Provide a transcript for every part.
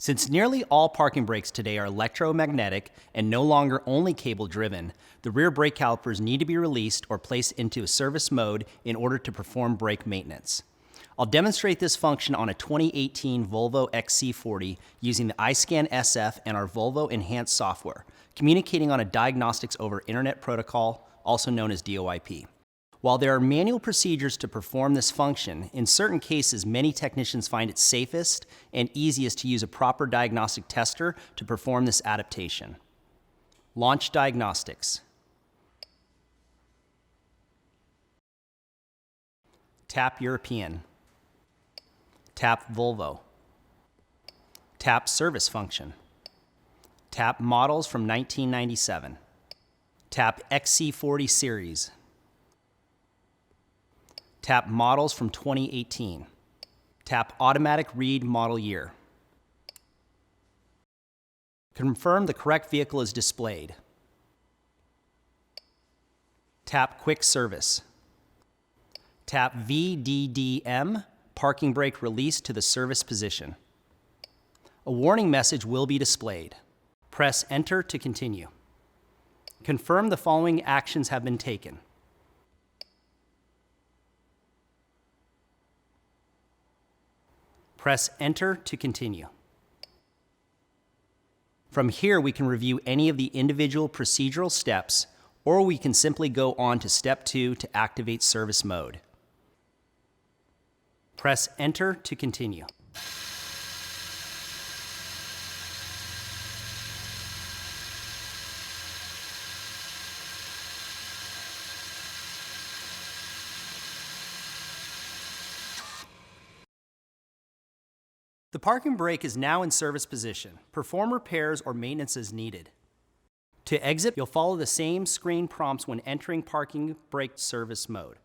Since nearly all parking brakes today are electromagnetic and no longer only cable driven, the rear brake calipers need to be released or placed into a service mode in order to perform brake maintenance. I'll demonstrate this function on a 2018 Volvo XC40 using the iScan SF and our Volvo Enhanced software, communicating on a diagnostics over Internet protocol, also known as DOIP. While there are manual procedures to perform this function, in certain cases, many technicians find it safest and easiest to use a proper diagnostic tester to perform this adaptation. Launch diagnostics. Tap European. Tap Volvo. Tap Service Function. Tap Models from 1997. Tap XC40 Series. Tap Models from 2018. Tap Automatic Read Model Year. Confirm the correct vehicle is displayed. Tap Quick Service. Tap VDDM, parking brake release to the service position. A warning message will be displayed. Press Enter to continue. Confirm the following actions have been taken. Press Enter to continue. From here, we can review any of the individual procedural steps, or we can simply go on to Step 2 to activate service mode. Press Enter to continue. The parking brake is now in service position. Perform repairs or maintenance as needed. To exit, you'll follow the same screen prompts when entering parking brake service mode.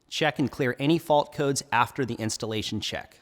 Check and clear any fault codes after the installation check.